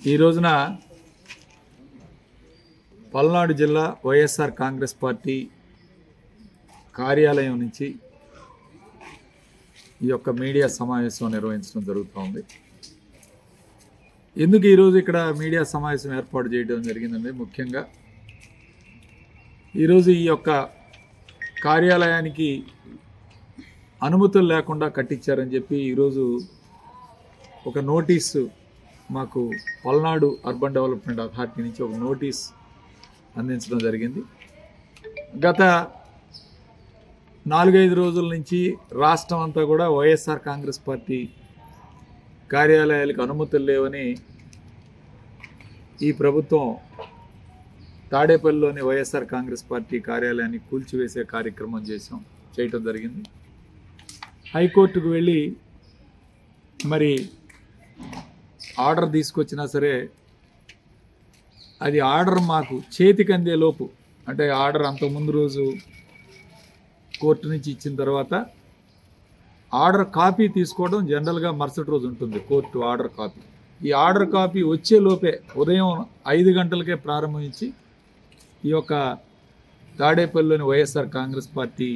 ఈ రోజున పల్నాడు జిల్లా వైఎస్ఆర్ కాంగ్రెస్ పార్టీ కార్యాలయం నుంచి ఈ యొక్క మీడియా సమావేశం నిర్వహించడం జరుగుతోంది. ఎందుకు ఈరోజు ఇక్కడ మీడియా సమావేశం ఏర్పాటు చేయడం జరిగిందండి? ముఖ్యంగా ఈరోజు ఈ యొక్క కార్యాలయానికి అనుమతులు లేకుండా కట్టించారని చెప్పి ఈరోజు ఒక నోటీసు మాకు పల్నాడు అర్బన్ డెవలప్మెంట్ అథారిటీ నుంచి ఒక నోటీస్ అందించడం జరిగింది. గత 4-5 రోజుల నుంచి రాష్ట్రం అంతా కూడా వైఎస్ఆర్ కాంగ్రెస్ పార్టీ కార్యాలయాలకు అనుమతులు లేవని ఈ ప్రభుత్వం తాడేపల్లిలోని వైఎస్ఆర్ కాంగ్రెస్ పార్టీ కార్యాలయాన్ని కూల్చివేసే కార్యక్రమం చేయటం జరిగింది. హైకోర్టుకు వెళ్ళి మరి ఆర్డర్ తీసుకొచ్చినా సరే అది ఆర్డర్ మాకు చేతికి అందే లోపు, అంటే ఆర్డర్ అంతకుముందు రోజు కోర్టు నుంచి ఇచ్చిన తర్వాత ఆర్డర్ కాపీ తీసుకోవడం జనరల్గా మరుసటి రోజు ఉంటుంది కోర్టు ఆర్డర్ కాపీ. ఈ ఆర్డర్ కాపీ వచ్చే లోపే ఉదయం 5 గంటలకే ప్రారంభించి ఈ యొక్క తాడేపల్లిలోని వైఎస్ఆర్ కాంగ్రెస్ పార్టీ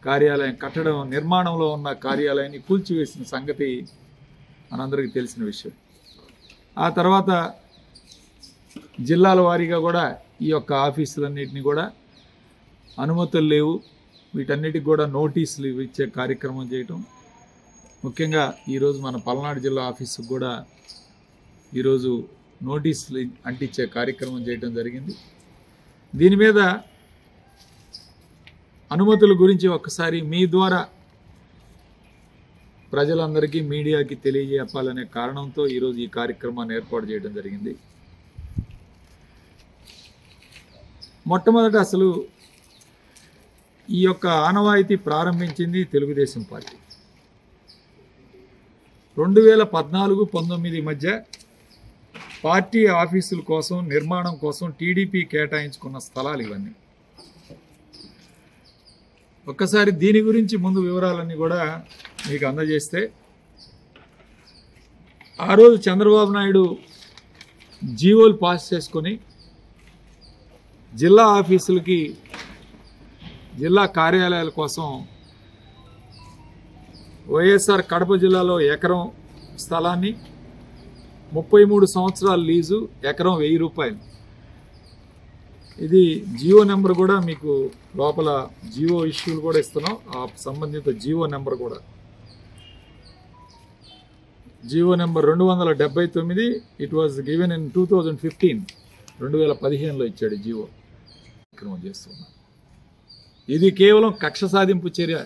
కార్యాలయం కట్టడం నిర్మాణంలో ఉన్న కార్యాలయాన్ని కూల్చివేసిన సంగతి మనందరికీ తెలిసిన విషయం. ఆ తర్వాత జిల్లాల వారీగా కూడా ఈ యొక్క ఆఫీసులన్నింటినీ కూడా అనుమతులు లేవు, వీటన్నిటికి కూడా నోటీసులు ఇచ్చే కార్యక్రమం చేయటం. ముఖ్యంగా ఈరోజు మన పల్నాడు జిల్లా ఆఫీసుకు కూడా ఈరోజు నోటీసులు అంటించే కార్యక్రమం చేయటం జరిగింది. దీని మీద అనుమతుల గురించి ఒక్కసారి మీ ద్వారా ప్రజలందరికీ మీడియాకి తెలియజేయాలనే కారణంతో ఈరోజు ఈ కార్యక్రమాన్ని ఏర్పాటు చేయడం జరిగింది. మొట్టమొదట అసలు ఈ యొక్క ఆనవాయితీ ప్రారంభించింది తెలుగుదేశం పార్టీ. 2014-19 మధ్య పార్టీ ఆఫీసుల కోసం నిర్మాణం కోసం టీడీపీ కేటాయించుకున్న స్థలాలు ఇవన్నీ. ఒక్కసారి దీని గురించి ముందు వివరాలన్నీ కూడా మీకు అందజేస్తే, ఆ రోజు చంద్రబాబు నాయుడు జీవోలు పాస్ చేసుకొని జిల్లా ఆఫీసులకి జిల్లా కార్యాలయాల కోసం వైఎస్ఆర్ కడప జిల్లాలో ఎకరం స్థలాన్ని 33 సంవత్సరాల లీజు, ఎకరం 1000 రూపాయలు. ఇది జియో నెంబర్ కూడా మీకు లోపల జియో ఇష్యూలు కూడా ఇస్తున్నాం, ఆ సంబంధిత జియో నెంబర్ కూడా GO number 279. It was given in 2015, 2015లో ఇచ్చాడు జియో. కార్యక్రమం చేస్తున్నాం. ఇది కేవలం కక్ష సాధింపు చర్య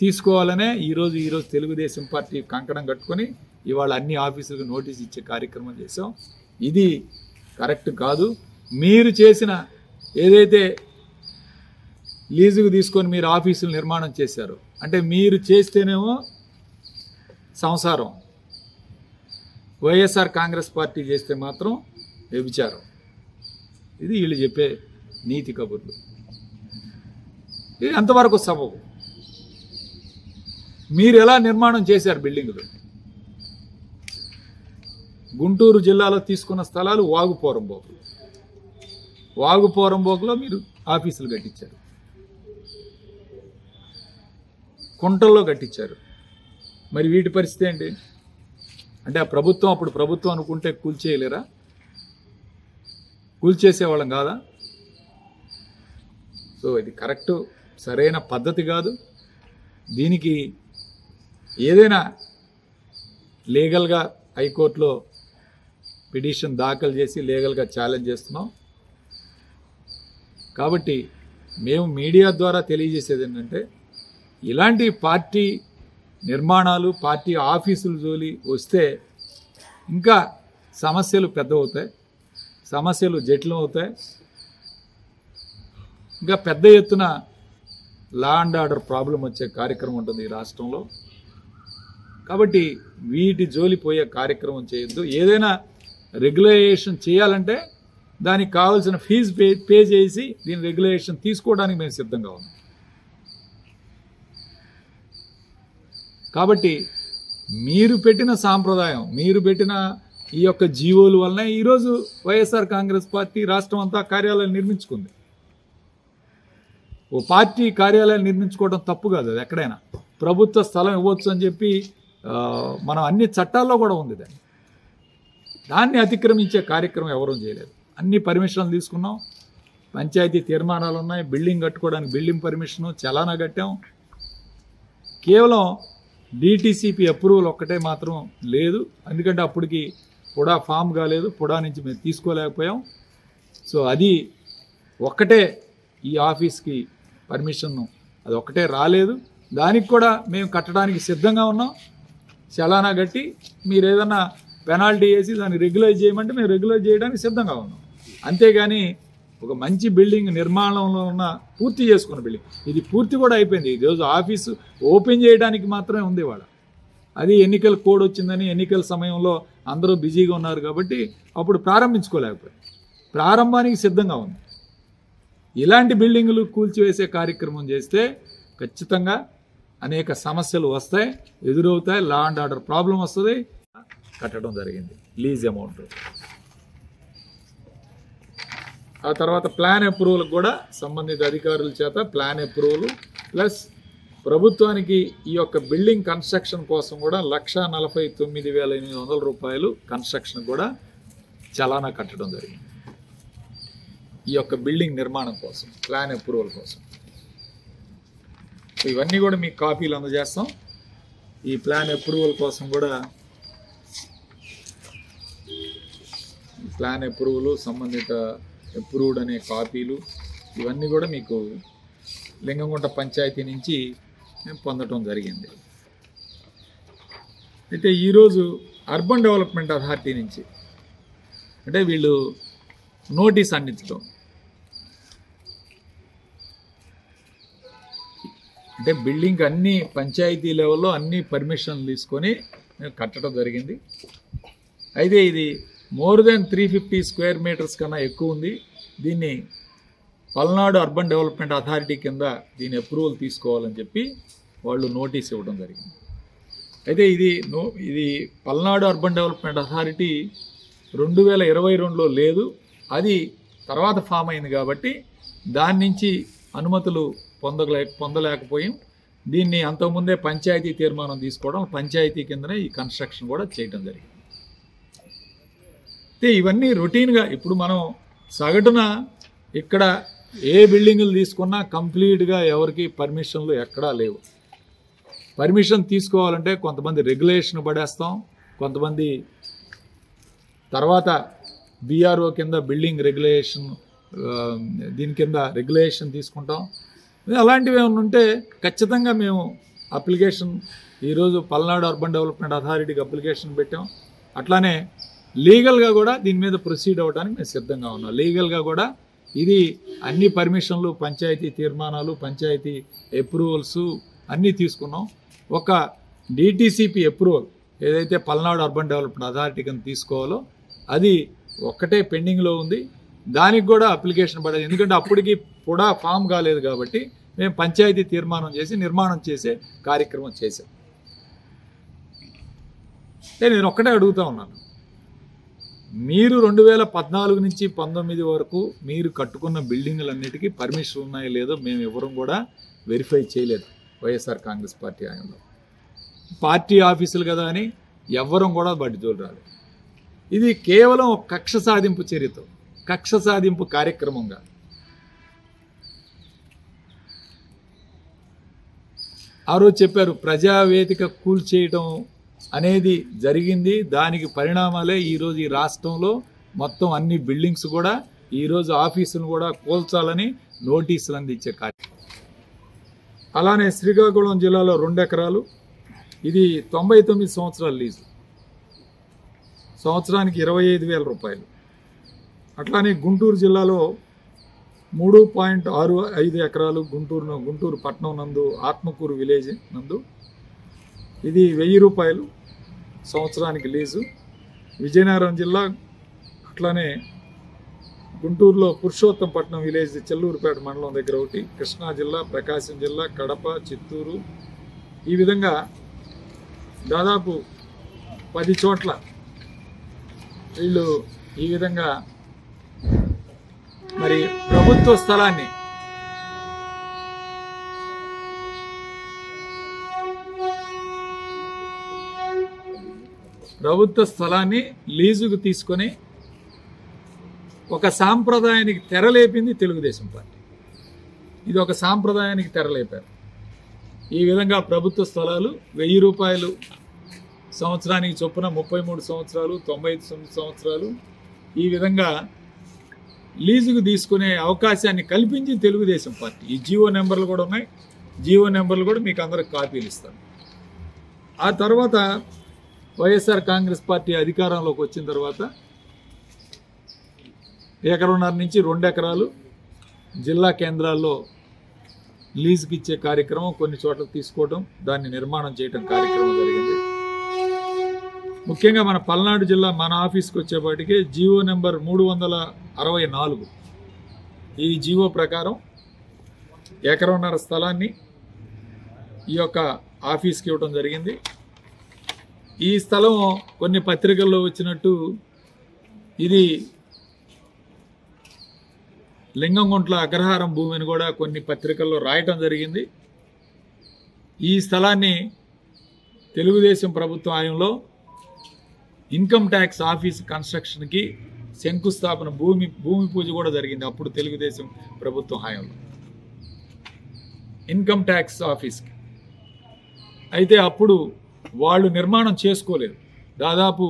తీసుకోవాలనే ఈరోజు తెలుగుదేశం పార్టీ కంకణం కట్టుకొని ఇవాళ అన్ని ఆఫీసులకు నోటీస్ ఇచ్చే కార్యక్రమం చేసాం. ఇది కరెక్ట్ కాదు. మీరు చేసిన ఏదైతే లీజుకు తీసుకొని మీరు ఆఫీసులు నిర్మాణం చేశారో, అంటే మీరు చేస్తేనేమో సంసారం, వైఎస్ఆర్ కాంగ్రెస్ పార్టీ చేస్తే మాత్రం వ్యభిచారం. ఇది వీళ్ళు చెప్పే నీతి కబుర్లు. ఇది అంతవరకు సబబు. మీరు ఎలా నిర్మాణం చేశారు బిల్డింగులు? గుంటూరు జిల్లాలో తీసుకున్న స్థలాలు వాగుపోరంబోకులో మీరు ఆఫీసులు కట్టించారు, కుంటల్లో కట్టించారు. మరి వీటి పరిస్థితి ఏంటి? అంటే ఆ ప్రభుత్వం అప్పుడు ప్రభుత్వం అనుకుంటే కూల్చేయలేరా? కూల్చేసేవాళ్ళం కాదా? సో ఇది కరెక్టు, సరైన పద్ధతి కాదు. దీనికి ఏదైనా లీగల్గా హైకోర్టులో పిటిషన్ దాఖలు చేసి లీగల్గా ఛాలెంజ్ చేస్తున్నాం. కాబట్టి మేము మీడియా ద్వారా తెలియజేసేది ఏంటంటే, ఇలాంటి పార్టీ నిర్మాణాలు, పార్టీ ఆఫీసులు జోలి వస్తే ఇంకా సమస్యలు పెద్దవవుతాయి, సమస్యలు జటిలం అవుతాయి. ఇంకా పెద్ద ఎత్తున లా అండ్ ఆర్డర్ ప్రాబ్లం వచ్చే కార్యక్రమం ఉంటుంది ఈ రాష్ట్రంలో. కాబట్టి వీటి జోలి పోయే కార్యక్రమం చేయొద్దు. ఏదైనా రెగ్యులేషన్ చేయాలంటే దానికి కావాల్సిన ఫీజు పే చేసి దీని రెగ్యులేషన్ తీసుకోవడానికి మేము సిద్ధంగా ఉన్నాం. కాబట్టి మీరు పెట్టిన సాంప్రదాయం, మీరు పెట్టిన ఈ యొక్క జీవోల వలన ఈరోజు వైఎస్ఆర్ కాంగ్రెస్ పార్టీ రాష్ట్రం అంతా కార్యాలయాలు నిర్మించుకుంది. ఓ పార్టీ కార్యాలయాలు నిర్మించుకోవడం తప్పు కాదు, అది ఎక్కడైనా ప్రభుత్వ స్థలం ఇవ్వచ్చు అని చెప్పి మనం అన్ని చట్టాల్లో కూడా ఉంది. దాన్ని అతిక్రమించే కార్యక్రమం ఎవరూ చేయలేదు. అన్ని పర్మిషన్లు తీసుకున్నాం, పంచాయతీ తీర్మానాలు ఉన్నాయి, బిల్డింగ్ కట్టుకోవడానికి బిల్డింగ్ పర్మిషను, చలానా కట్టాం. కేవలం డిటిసిపి అప్రూవల్ ఒక్కటే మాత్రం లేదు, ఎందుకంటే అప్పటికి పుడా ఫామ్ కాలేదు, పుడా నుంచి మేము తీసుకోలేకపోయాం. సో అది ఒక్కటే ఈ ఆఫీస్కి పర్మిషన్, అది ఒక్కటే రాలేదు. దానికి కూడా మేము కట్టడానికి సిద్ధంగా ఉన్నాం. చలానా కట్టి మీరు ఏదన్నా పెనాల్టీ వేసి దాన్ని రెగ్యులైజ్ చేయమంటే మేము రెగ్యులైజ్ చేయడానికి సిద్ధంగా ఉన్నాం. అంతేగాని ఒక మంచి బిల్డింగ్ నిర్మాణంలో ఉన్న పూర్తి చేసుకున్న బిల్డింగ్, ఇది పూర్తి కూడా అయిపోయింది. ఈరోజు ఆఫీసు ఓపెన్ చేయడానికి మాత్రమే ఉంది ఇవాళ. అది ఎన్నికల కోడ్ వచ్చిందని ఎన్నికల సమయంలో అందరూ బిజీగా ఉన్నారు కాబట్టి అప్పుడు ప్రారంభించుకోలేకపోయారు. ప్రారంభానికి సిద్ధంగా ఉంది. ఇలాంటి బిల్డింగులు కూల్చివేసే కార్యక్రమం చేస్తే ఖచ్చితంగా అనేక సమస్యలు వస్తాయి, ఎదురవుతాయి, లా అండ్ ఆర్డర్ ప్రాబ్లం వస్తుంది. కట్టడం జరిగింది లీజ్ అమౌంట్. ఆ తర్వాత ప్లాన్ అప్రూవల్ కూడా సంబంధిత అధికారుల చేత ప్లాన్ అప్రూవల్ ప్లస్ ప్రభుత్వానికి ఈ యొక్క బిల్డింగ్ కన్స్ట్రక్షన్ కోసం కూడా 1,49,800 రూపాయలు కన్స్ట్రక్షన్ కూడా చలానా కట్టడం జరిగింది. ఈ యొక్క బిల్డింగ్ నిర్మాణం కోసం ప్లాన్ అప్రూవల్ కోసం. ఇవన్నీ కూడా మీకు కాపీలు అందజేస్తాం. ఈ ప్లాన్ అప్రూవల్ కోసం కూడా ప్లాన్ అప్రూవల్, సంబంధిత అప్రూవ్డ్ అనే కాపీలు ఇవన్నీ కూడా మీకు లింగంగుంట పంచాయతీ నుంచి మేము పొందటం జరిగింది. అయితే ఈరోజు అర్బన్ డెవలప్మెంట్ అథారిటీ నుంచి అంటే వీళ్ళు నోటీస్ అందించడం, అంటే బిల్డింగ్ అన్ని పంచాయతీ లెవెల్లో అన్ని పర్మిషన్లు తీసుకొని కట్టడం జరిగింది. అయితే ఇది మోర్ దెన్ 350 స్క్వేర్ మీటర్స్ కన్నా ఎక్కువ ఉంది. దీన్ని పల్నాడు అర్బన్ డెవలప్మెంట్ అథారిటీ కింద దీని అప్రూవల్ తీసుకోవాలని చెప్పి వాళ్ళు నోటీస్ ఇవ్వడం జరిగింది. అయితే ఇది పల్నాడు అర్బన్ డెవలప్మెంట్ అథారిటీ 2022లో లేదు, అది తర్వాత ఫామ్ అయింది కాబట్టి దాని నుంచి అనుమతులు పొందలేకపోయాం. దీన్ని అంతకుముందే పంచాయతీ తీర్మానం తీసుకోవడం, పంచాయతీ కిందనే ఈ కన్స్ట్రక్షన్ కూడా చేయడం జరిగింది. అయితే ఇవన్నీ రొటీన్గా ఇప్పుడు మనం సగటున ఇక్కడ ఏ బిల్డింగులు తీసుకున్నా కంప్లీట్గా ఎవరికి పర్మిషన్లు ఎక్కడా లేవు. పర్మిషన్ తీసుకోవాలంటే కొంతమంది రెగ్యులేషన్ పడేస్తాం, కొంతమంది తర్వాత బిఆర్ఓ కింద బిల్డింగ్ రెగ్యులేషన్ దీని కింద రెగ్యులేషన్ తీసుకుంటాం. అలాంటివి ఏమైనా ఉంటే ఖచ్చితంగా మేము అప్లికేషన్ ఈరోజు పల్నాడు అర్బన్ డెవలప్మెంట్ అథారిటీకి అప్లికేషన్ పెట్టాం. అట్లానే లీగల్గా కూడా దీని మీద ప్రొసీడ్ అవ్వడానికి మేము సిద్ధంగా ఉన్నాం. లీగల్గా కూడా ఇది అన్ని పర్మిషన్లు, పంచాయతీ తీర్మానాలు, పంచాయతీ అప్రూవల్స్ అన్నీ తీసుకున్నాం. ఒక డిటిసిపి అప్రూవల్ ఏదైతే పల్నాడు అర్బన్ డెవలప్మెంట్ అథారిటీ కింద తీసుకోవాలో అది ఒక్కటే పెండింగ్లో ఉంది. దానికి కూడా అప్లికేషన్ పడేది, ఎందుకంటే అప్పటికి కూడా ఫామ్ కాలేదు కాబట్టి మేము పంచాయతీ తీర్మానం చేసి నిర్మాణం చేసే కార్యక్రమం చేశాం. నేను ఒక్కటే అడుగుతూ ఉన్నాను, మీరు 2014 నుంచి 19 వరకు మీరు కట్టుకున్న బిల్డింగులన్నిటికీ పర్మిషన్ ఉన్నాయో లేదో మేము ఎవరూ కూడా వెరిఫై చేయలేదు వైఎస్ఆర్ కాంగ్రెస్ పార్టీ ఆయనలో. పార్టీ ఆఫీసులు కదా అని ఎవ్వరం కూడా బడ్డీతోలు రాలేదు. ఇది కేవలం కక్ష సాధింపు చర్యతో, కక్ష సాధింపు కార్యక్రమంగా ఆ రోజు చెప్పారు. ప్రజావేదిక కూల్చేయటం అనేది జరిగింది. దానికి పరిణామాలే ఈరోజు ఈ రాష్ట్రంలో మొత్తం అన్ని బిల్డింగ్స్ కూడా ఈరోజు ఆఫీసులను కూడా కూల్చాలని నోటీసులు అందించే కార్యక్రమం. అలానే శ్రీకాకుళం జిల్లాలో 2 ఎకరాలు, ఇది 99 సంవత్సరాల లీజు, సంవత్సరానికి 25,000 రూపాయలు. అట్లానే గుంటూరు జిల్లాలో 3.65 ఎకరాలు గుంటూరు పట్టణం నందు ఆత్మకూరు విలేజ్ నందు, ఇది 1000 రూపాయలు సంవత్సరానికి లీజు. విజయనగరం జిల్లా అట్లానే గుంటూరులో పురుషోత్తంపట్నం విలేజ్ చెల్లూరుపేట మండలం దగ్గర ఒకటి, కృష్ణా జిల్లా, ప్రకాశం జిల్లా, కడప, చిత్తూరు, ఈ విధంగా దాదాపు 10 చోట్ల వీళ్ళు ఈ విధంగా మరి ప్రభుత్వ స్థలాన్ని లీజుకు తీసుకొని ఒక సాంప్రదాయానికి తెరలేపింది తెలుగుదేశం పార్టీ. ఇది ఒక సాంప్రదాయానికి తెరలేపారు. ఈ విధంగా ప్రభుత్వ స్థలాలు 1000 రూపాయలు సంవత్సరానికి చొప్పున 33 సంవత్సరాలు 99 సంవత్సరాలు ఈ విధంగా లీజుకు తీసుకునే అవకాశాన్ని కల్పించింది తెలుగుదేశం పార్టీ. ఈ జీవో నెంబర్లు కూడా ఉన్నాయి. జీవో నెంబర్లు కూడా మీకు అందరికి కాపీలు ఇస్తాను. ఆ తర్వాత వైఎస్ఆర్ కాంగ్రెస్ పార్టీ అధికారంలోకి వచ్చిన తర్వాత 1.5 ఎకరం నుంచి 2 ఎకరాలు జిల్లా కేంద్రాల్లో లీజుకి ఇచ్చే కార్యక్రమం కొన్ని చోట్ల తీసుకోవడం, దాన్ని నిర్మాణం చేయడం కార్యక్రమం జరిగింది. ముఖ్యంగా మన పల్నాడు జిల్లా మన ఆఫీస్కి వచ్చేపాటికే జీవో నెంబర్ 364 ఈ జీవో ప్రకారం 1.5 ఎకరం స్థలాన్ని ఈ యొక్క ఆఫీస్కి ఇవ్వడం జరిగింది. ఈ స్థలం కొన్ని పత్రికల్లో వచ్చినట్టు ఇది లింగంగుంట్ల అగ్రహారం భూమిని కూడా కొన్ని పత్రికల్లో రాయటం జరిగింది. ఈ స్థలాన్ని తెలుగుదేశం ప్రభుత్వ హయాంలో ఇన్కమ్ ట్యాక్స్ ఆఫీస్ కన్స్ట్రక్షన్కి శంకుస్థాపన భూమి పూజ కూడా జరిగింది. అప్పుడు తెలుగుదేశం ప్రభుత్వం హయాంలో ఇన్కమ్ ట్యాక్స్ ఆఫీస్కి. అయితే అప్పుడు వాళ్ళు నిర్మాణం చేసుకోలేదు. దాదాపు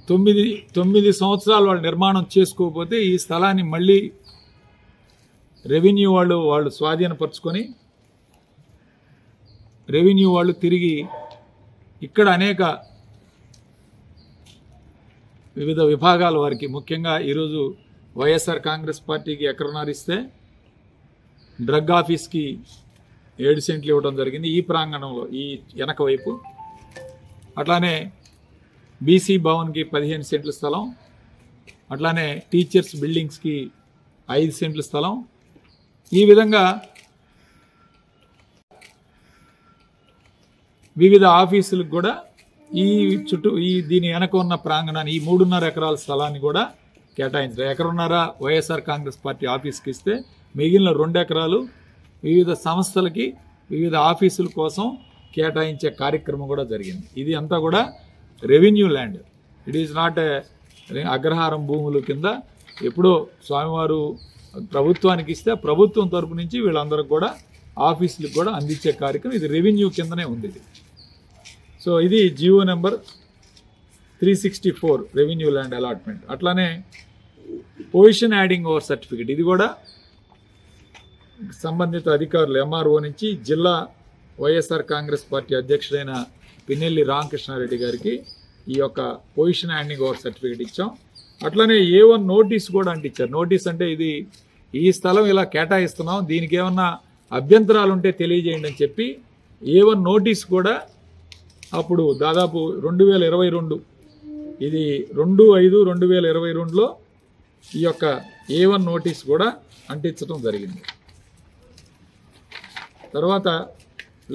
9 సంవత్సరాలు వాళ్ళు నిర్మాణం చేసుకోకపోతే ఈ స్థలాన్ని మళ్ళీ రెవెన్యూ వాళ్ళు స్వాధీనపరుచుకొని రెవెన్యూ వాళ్ళు తిరిగి ఇక్కడ అనేక వివిధ విభాగాల వారికి, ముఖ్యంగా ఈరోజు వైఎస్ఆర్ కాంగ్రెస్ పార్టీకి 1.5 ఎకరం ఇస్తే డ్రగ్ ఆఫీస్కి 7 సెంట్లు ఇవ్వడం జరిగింది ఈ ప్రాంగణంలో, ఈ వెనక వైపు. అట్లానే బీసీ భవన్కి 15 సెంట్ల స్థలం, అట్లానే టీచర్స్ బిల్డింగ్స్కి 5 సెంట్ల స్థలం. ఈ విధంగా వివిధ ఆఫీసులకు కూడా దీని వెనక ఉన్న ప్రాంగణాన్ని, ఈ 3.5 ఎకరాల స్థలాన్ని కూడా కేటాయించారు. 1.5 ఎకరం వైఎస్ఆర్ కాంగ్రెస్ పార్టీ ఆఫీస్కి ఇస్తే మిగిలిన 2 ఎకరాలు వివిధ సంస్థలకి, వివిధ ఆఫీసుల కోసం కేటాయించే కార్యక్రమం కూడా జరిగింది. ఇది అంతా కూడా revenue land. It is not అగ్రహారం భూముల కింద ఎప్పుడో స్వామివారు ప్రభుత్వానికి ఇస్తే ప్రభుత్వం తరపు నుంచి వీళ్ళందరికి కూడా ఆఫీసులకు కూడా అందించే కార్యక్రమం. ఇది రెవెన్యూ కిందనే ఉంది ఇది. సో ఇది GO number 364 revenue land allotment. అట్లానే పొజిషన్ యాడింగ్ ఓవర్ సర్టిఫికేట్, ఇది కూడా సంబంధిత అధికారులు ఎంఆర్ఓ నుంచి జిల్లా వైఎస్ఆర్ కాంగ్రెస్ పార్టీ అధ్యక్షుడైన పిన్నెల్లి రామకృష్ణారెడ్డి గారికి ఈ యొక్క పొజిషన్ హ్యాండింగ్ ఓవర్ సర్టిఫికేట్ ఇచ్చాం. అట్లనే A1 నోటీస్ కూడా అంటించారు. నోటీస్ అంటే ఇది ఈ స్థలం ఇలా కేటాయిస్తున్నాం, దీనికి ఏమన్నా అభ్యంతరాలు ఉంటే తెలియజేయండి అని చెప్పి A1 నోటీస్ కూడా అప్పుడు దాదాపు 2022, ఇది 2/5/2022లో ఈ యొక్క A1 నోటీస్ కూడా అంటించడం జరిగింది. తర్వాత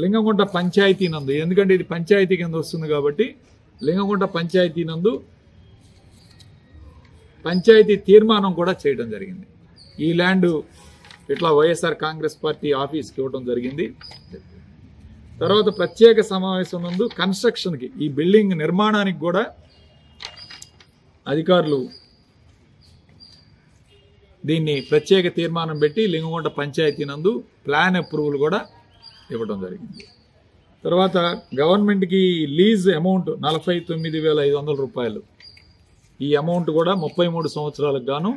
లింగంగుంట పంచాయతీ నందు, ఎందుకంటే ఇది పంచాయతీ కింద వస్తుంది కాబట్టి లింగంగుంట పంచాయతీ నందు పంచాయతీ తీర్మానం కూడా చేయడం జరిగింది. ఈ ల్యాండ్ ఇట్లా వైఎస్ఆర్ కాంగ్రెస్ పార్టీ ఆఫీస్కి ఇవ్వడం జరిగింది. తర్వాత ప్రత్యేక సమావేశం నందు కన్స్ట్రక్షన్కి, ఈ బిల్డింగ్ నిర్మాణానికి కూడా అధికారులు దీన్ని ప్రత్యేక తీర్మానం పెట్టి లింగంగుంట పంచాయతీ నందు ప్లాన్ అప్రూవల్ కూడా ఇవ్వడం జరిగింది. తర్వాత గవర్నమెంట్కి లీజ్ అమౌంట్ 49,500 రూపాయలు. ఈ అమౌంట్ కూడా 33 సంవత్సరాలకు గాను